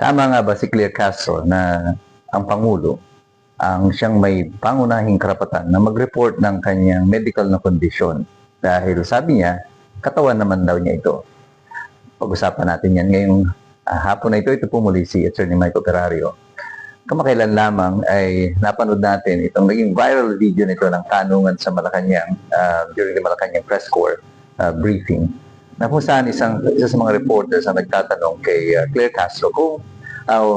Tama nga ba si Claire Castro na ang Pangulo ang siyang may pangunahing karapatan na mag-report ng kanyang medical na kondisyon dahil sabi niya, katawan naman daw niya ito. Pag-usapan natin yan ngayong hapon na ito po muli si Attorney Michael Carario. Kamakailan lamang ay napanood natin itong naging viral video nito ng tanungan sa Malacanang during the Malacanang press corps briefing na kung saan isa sa mga reporters ang nagtatanong kay Claire Castro kung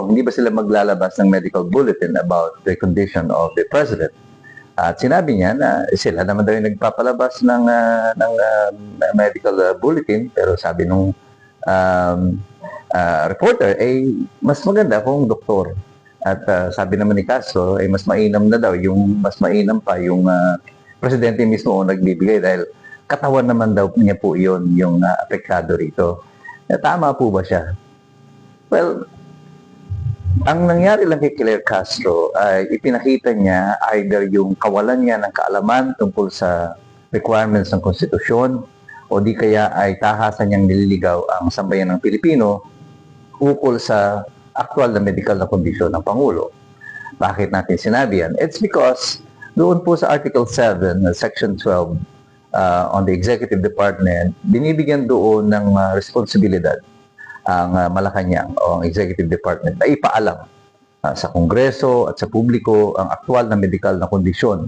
hindi ba sila maglalabas ng medical bulletin about the condition of the president. At sinabi niya na sila naman daw yung nagpapalabas ng medical bulletin, pero sabi nung reporter, mas maganda kung doktor. At sabi naman ni Castro, mas mainam na daw, mas mainam pa yung presidente mismo ang nagbibigay dahil katawan naman daw niya po yun yung apektado rito. Tama po ba siya? Well, ang nangyari lang kay Claire Castro ay ipinakita niya either yung kawalan niya ng kaalaman tungkol sa requirements ng konstitusyon o di kaya ay tahasan niyang nililigaw ang sambayan ng Pilipino ukol sa aktual na medical na kondisyon ng Pangulo. Bakit natin sinabi yan? It's because doon po sa Article 7, Section 12 on the Executive Department, binibigyan doon ng responsibilidad ang Malacanang o ang Executive Department na ipaalam sa Kongreso at sa publiko ang aktual na medical na kondisyon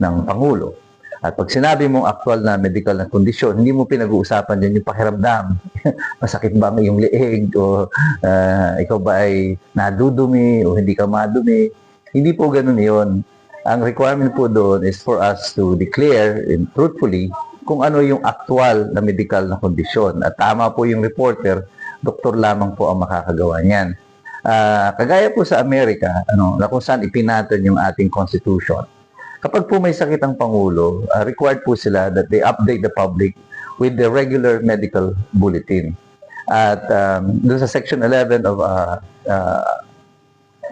ng Pangulo. At pag sinabi mong aktual na medical na kondisyon, hindi mo pinag-uusapan dyan yung pakiramdam. Masakit ba ang iyong leeg? O ikaw ba ay nadudumi o hindi ka madumi? Hindi po ganun yun. Ang requirement po doon is for us to declare truthfully kung ano yung aktual na medical na kondisyon. At tama po yung reporter, doktor lamang po ang makakagawa niyan. Kagaya po sa Amerika, na kung saan ipinatan yung ating constitution. Kapag po may sakit ang Pangulo, required po sila that they update the public with the regular medical bulletin. At doon sa Section 11 of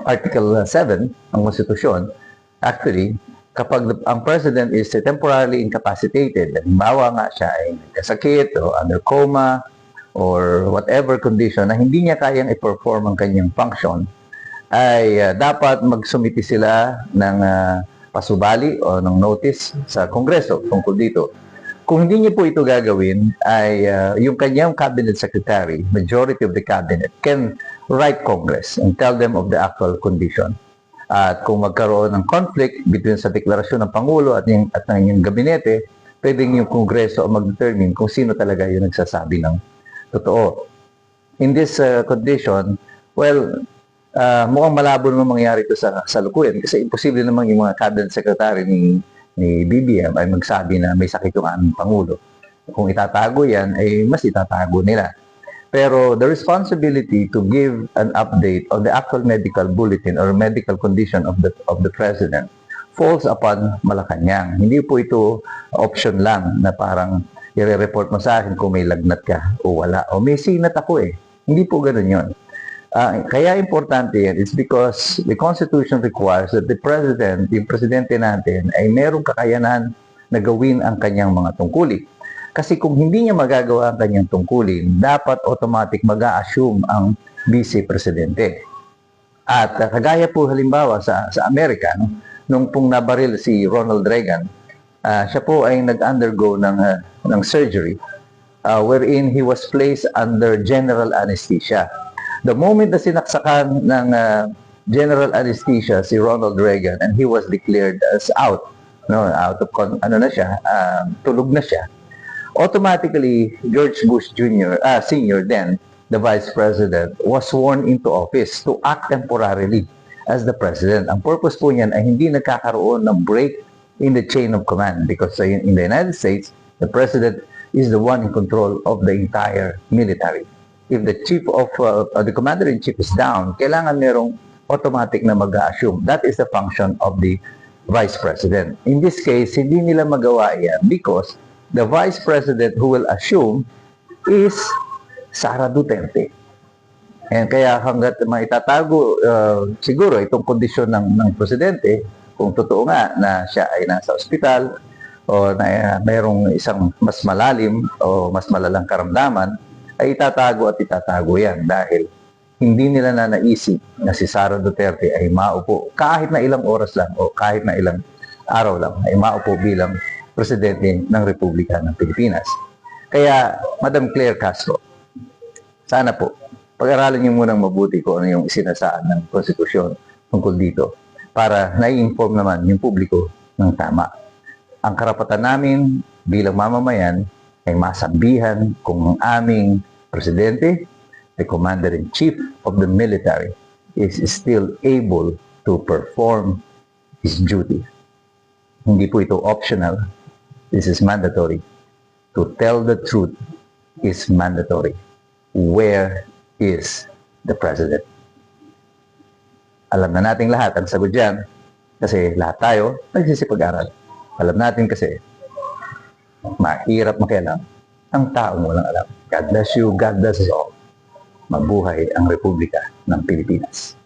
Article 7 ng Konstitusyon, actually, kapag ang President is temporarily incapacitated, halimbawa nga siya ay nagkasakit o under coma or whatever condition na hindi niya kayang i-perform ang kanyang function, ay dapat magsumiti sila ng pasubali o ng notice sa Kongreso tungkol dito. Kung hindi niyo po ito gagawin, ay yung kanyang cabinet secretary, majority of the cabinet, can write Congress and tell them of the actual condition. At kung magkaroon ng conflict between sa deklarasyon ng Pangulo at ng inyong gabinete, pwedeng yung Kongreso mag-determine kung sino talaga yung nagsasabi ng totoo. In this condition, well, mukhang malabo naman mangyari ito sa kasalukuyan kasi imposible naman yung mga cabinet secretary ni BBM ay magsabi na may sakit yung aming Pangulo. Kung itatago yan, ay mas itatago nila. Pero the responsibility to give an update on the actual medical bulletin or medical condition of the President falls upon Malacanang. Hindi po ito option lang na parang i-report mo sa akin kung may lagnat ka o wala. O may sinat ako eh. Hindi po ganun yun. Kaya importante yan is because the Constitution requires that the President, yung Presidente natin, ay merong kakayanan na gawin ang kanyang mga tungkulin. Kasi kung hindi niya magagawa ang kanyang tungkulin, dapat automatic mag-a-assume ang Vice Presidente. At kagaya po halimbawa sa Amerika, nung pong nabaril si Ronald Reagan, siya po ay nag-undergo ng surgery wherein he was placed under general anesthesia. The moment na sinaksakan ng general anesthesia si Ronald Reagan and he was declared as out of tulog na siya, automatically George Bush Sr. then the Vice President was sworn into office to act temporarily as the President. Ang purpose po niyan ay hindi nagkakaroon ng break in the chain of command because in the United States, the President is the one in control of the entire military. If the the commander-in-chief is down, kailangan merong automatic na mag-assume. That is the function of the Vice President. In this case, hindi nila magawa yan because the Vice President who will assume is Sara Duterte. And kaya hanggat maitatago siguro itong kondisyon ng Presidente, kung totoo nga na siya ay nasa ospital o na mayroong isang mas malalim o mas malalang karamdaman, ay itatago at itatago yan dahil hindi nila naisip na si Sara Duterte ay maupo kahit na ilang oras lang o kahit na ilang araw lang ay maupo bilang presidente ng Republika ng Pilipinas. Kaya, Madam Claire Castro, sana po, pag-aralan niyo munang mabuti kung ano yung isinasaan ng konstitusyon tungkol dito para nai-inform naman yung publiko ng tama. Ang karapatan namin bilang mamamayan ay masabihan kung ang aming presidente, the commander-in-chief of the military, is still able to perform his duty. Hindi po ito optional. This is mandatory. To tell the truth is mandatory. Where is the president? Alam na nating lahat ang sagot dyan kasi lahat tayo nagsisipag-aral. Alam natin kasi mahirap makialam ang taong walang alam. God bless you. God bless us all. Mabuhay ang Republika ng Pilipinas.